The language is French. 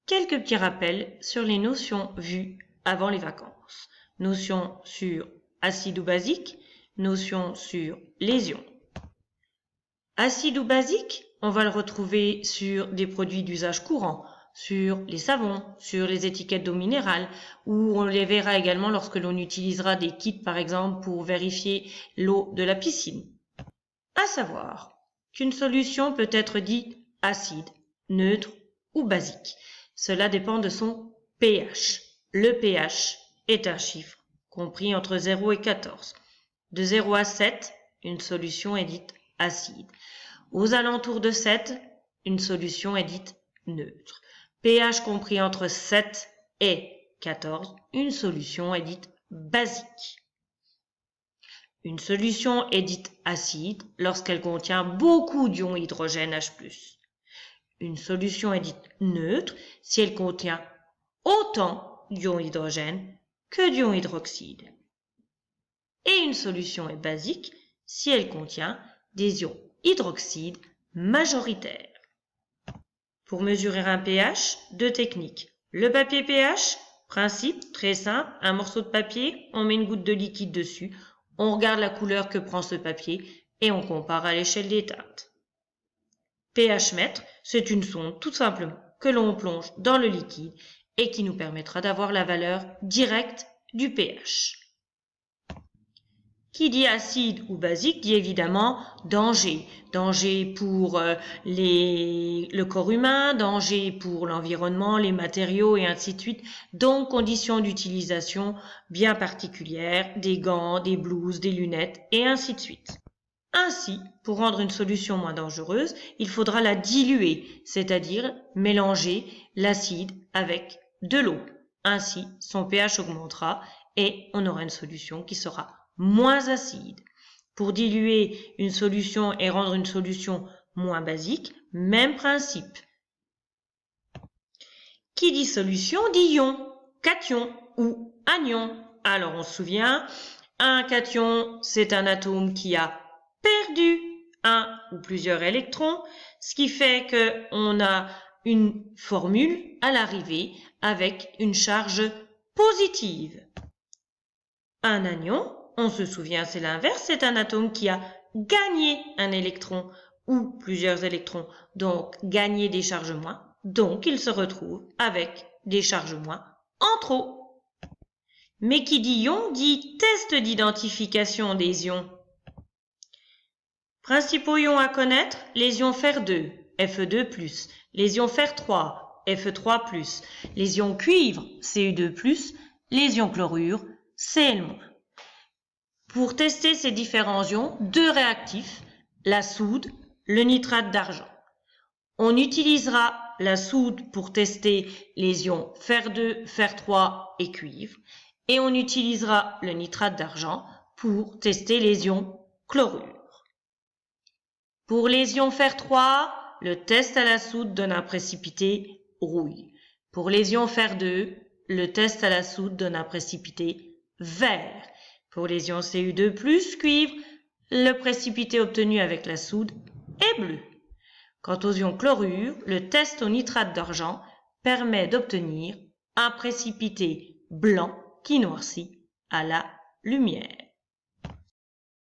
Quelques petits rappels sur les notions vues avant les vacances. Notions sur acide ou basique, notions sur les ions. Acide ou basique, on va le retrouver sur des produits d'usage courant, sur les savons, sur les étiquettes d'eau minérale, ou on les verra également lorsque l'on utilisera des kits par exemple pour vérifier l'eau de la piscine. À savoir qu'une solution peut être dite acide, neutre ou basique. Cela dépend de son pH. Le pH est un chiffre compris entre 0 et 14. De 0 à 7, une solution est dite acide. Aux alentours de 7, une solution est dite neutre. pH compris entre 7 et 14, une solution est dite basique. Une solution est dite acide lorsqu'elle contient beaucoup d'ions hydrogène H+. Une solution est dite neutre si elle contient autant d'ions hydrogène que d'ions hydroxyde. Et une solution est basique si elle contient des ions hydroxyde majoritaires. Pour mesurer un pH, deux techniques. Le papier pH, principe très simple, un morceau de papier, on met une goutte de liquide dessus, on regarde la couleur que prend ce papier et on compare à l'échelle des teintes. pH mètre, c'est une sonde tout simplement que l'on plonge dans le liquide et qui nous permettra d'avoir la valeur directe du pH. Qui dit acide ou basique dit évidemment danger. Danger pour le corps humain, danger pour l'environnement, les matériaux et ainsi de suite. Donc conditions d'utilisation bien particulières, des gants, des blouses, des lunettes et ainsi de suite. Ainsi, pour rendre une solution moins dangereuse, il faudra la diluer, c'est-à-dire mélanger l'acide avec de l'eau. Ainsi, son pH augmentera et on aura une solution qui sera moins acide. Pour diluer une solution et rendre une solution moins basique, même principe. Qui dit solution dit ion, cation ou anion. Alors on se souvient, un cation, c'est un atome qui a perdu un ou plusieurs électrons, ce qui fait qu'on a une formule à l'arrivée avec une charge positive. Un anion, on se souvient, c'est l'inverse, c'est un atome qui a gagné un électron ou plusieurs électrons, donc gagné des charges moins, donc il se retrouve avec des charges moins en trop. Mais qui dit ion dit test d'identification des ions. Principaux ions à connaître, les ions Fe2, Fe2+, les ions Fe3, Fe3+, les ions cuivre, Cu2+, les ions chlorure, Cl-. Pour tester ces différents ions, deux réactifs, la soude, le nitrate d'argent. On utilisera la soude pour tester les ions Fe2, Fe3 et cuivre, et on utilisera le nitrate d'argent pour tester les ions chlorure. Pour les ions Fe3, le test à la soude donne un précipité rouille. Pour les ions Fe2, le test à la soude donne un précipité vert. Pour les ions Cu2+, cuivre, le précipité obtenu avec la soude est bleu. Quant aux ions chlorure, le test au nitrate d'argent permet d'obtenir un précipité blanc qui noircit à la lumière.